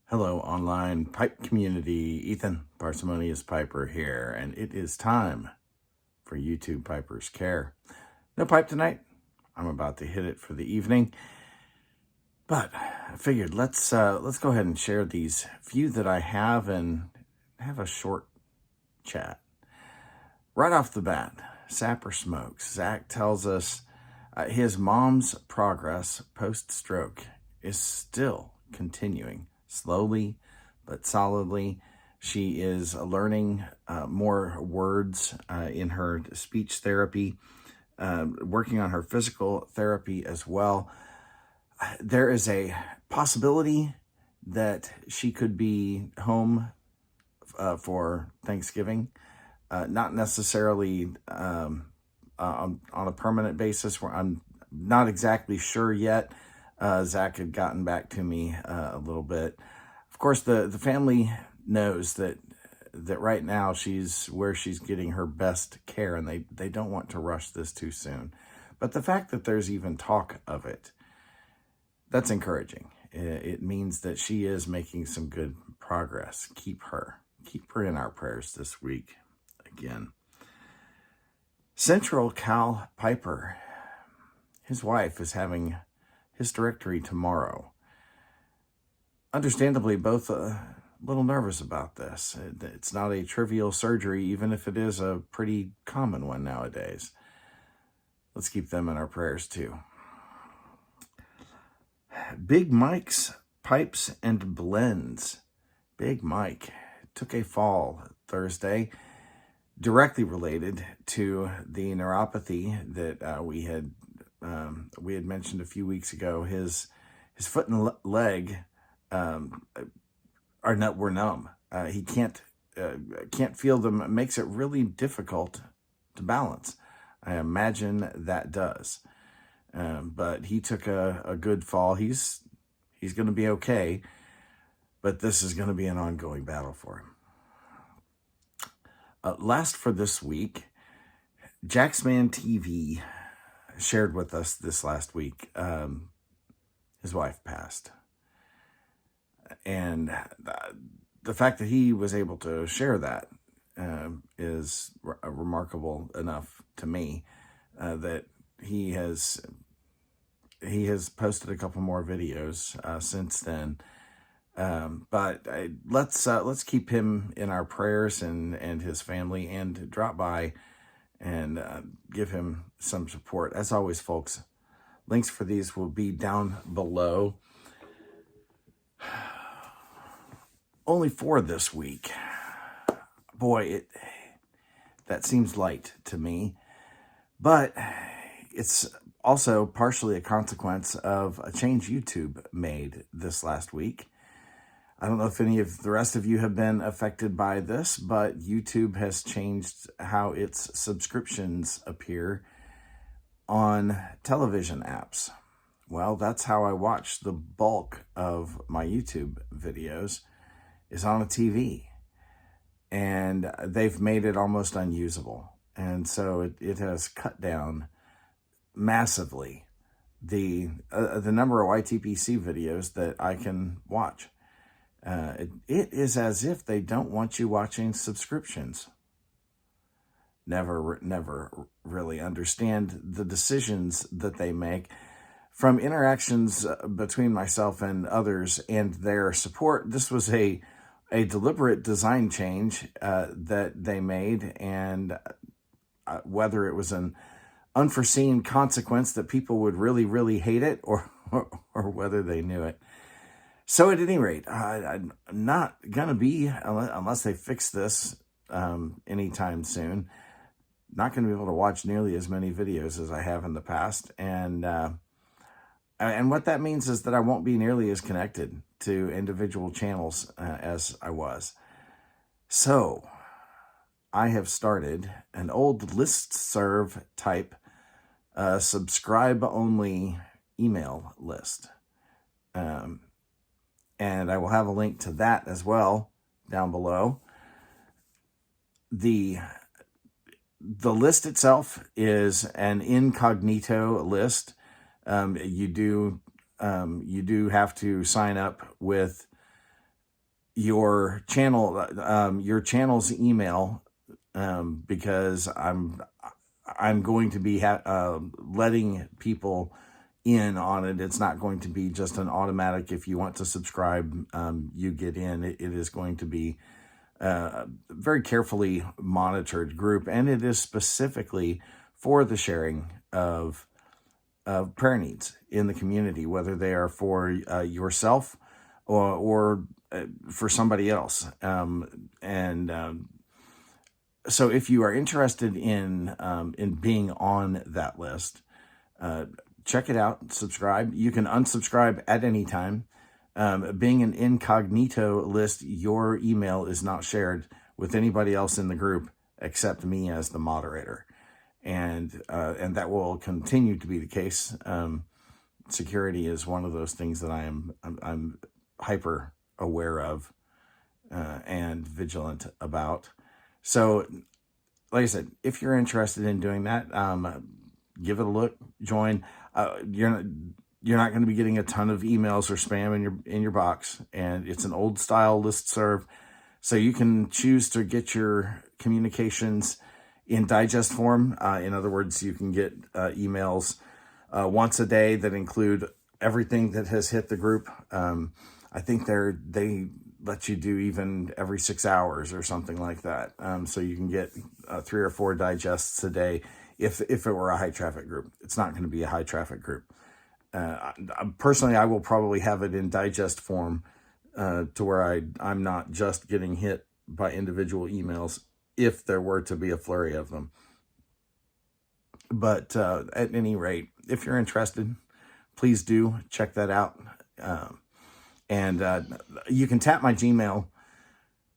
Hello, online pipe community. Ethan, Parsimonious Piper here, and it is time for YouTube Piper's Care. No pipe tonight. I'm about to hit it for the evening, but I figured let's go ahead and share these few that I have and have a short chat. Right off the bat, Sapper Smokes. Zach tells us his mom's progress post-stroke is still continuing. Slowly but solidly. She is learning more words in her speech therapy, working on her physical therapy as well. There is a possibility that she could be home for Thanksgiving, not necessarily on a permanent basis. Where I'm not exactly sure yet. Zach had gotten back to me a little bit. Of course, the family knows that right now she's where she's getting her best care, and they don't want to rush this too soon. But the fact that there's even talk of it, that's encouraging. It means that she is making some good progress. Keep her in our prayers this week again. Central Cal Piper, his wife is having hysterectomy tomorrow. Understandably, both a little nervous about this. It's not a trivial surgery, even if it is a pretty common one nowadays. Let's keep them in our prayers too. Big Mike's Pipes and Blends. Big Mike took a fall Thursday, directly related to the neuropathy that we had mentioned a few weeks ago. His foot and leg were numb. He can't feel them. It makes it really difficult to balance. I imagine that does. But he took a good fall. He's going to be okay, but this is going to be an ongoing battle for him. Last for this week, JaxMan TV shared with us this last week. His wife passed. And the fact that he was able to share that is remarkable enough to me that he has posted a couple more videos since then. But let's keep him in our prayers and his family, and drop by and give him some support. As always, folks, links for these will be down below. Only 4 this week. Boy, that seems light to me. But it's also partially a consequence of a change YouTube made this last week. I don't know if any of the rest of you have been affected by this, but YouTube has changed how its subscriptions appear on television apps. Well, that's how I watch the bulk of my YouTube videos, is on a TV. And they've made it almost unusable. And so it has cut down massively the number of YTPC videos that I can watch. It is as if they don't want you watching subscriptions. Never really understand the decisions that they make. From interactions between myself and others and their support, this was a deliberate design change that they made, and whether it was an unforeseen consequence that people would really, really hate it, or whether they knew it. So at any rate, I'm not going to be, unless they fix this anytime soon, not going to be able to watch nearly as many videos as I have in the past. And what that means is that I won't be nearly as connected to individual channels as I was. So I have started an old listserv type subscribe-only email list. And I will have a link to that as well down below. The list itself is an incognito list. You do have to sign up with your channel's email, because I'm going to be letting people in on it. It's not going to be just an automatic, if you want to subscribe, you get in. It is going to be a very carefully monitored group, and it is specifically for the sharing of prayer needs in the community, whether they are for yourself or for somebody else. So if you are interested in being on that list, check it out, subscribe. You can unsubscribe at any time. Being an incognito list, your email is not shared with anybody else in the group except me as the moderator. And that will continue to be the case. Security is one of those things that I'm hyper aware of and vigilant about. So, like I said, if you're interested in doing that, give it a look, join. You're not going to be getting a ton of emails or spam in your box, and it's an old style listserv, so you can choose to get your communications in digest form. In other words, you can get emails once a day that include everything that has hit the group. I think they let you do even every 6 hours or something like that. So you can get 3 or 4 digests a day if it were a high traffic group. It's not going to be a high traffic group. Personally, I will probably have it in digest form to where I'm not just getting hit by individual emails if there were to be a flurry of them. But at any rate, if you're interested, please do check that out. And you can tap my Gmail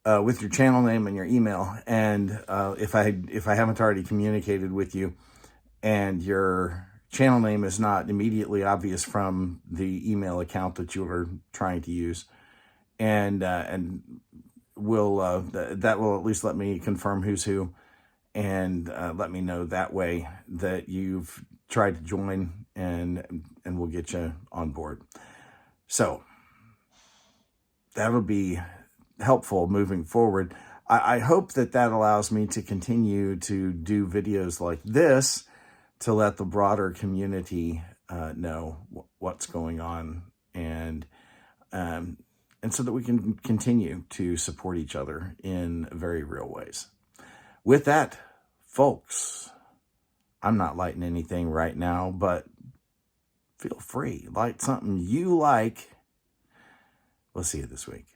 with your channel name and your email. And if I haven't already communicated with you and your channel name is not immediately obvious from the email account that you are trying to use, and will that will at least let me confirm who's who, and let me know that way that you've tried to join, and we'll get you on board. So that'll be helpful moving forward. I hope that allows me to continue to do videos like this to let the broader community know what's going on, and so that we can continue to support each other in very real ways. With that, folks, I'm not lighting anything right now, but feel free. Light something you like. We'll see you this week.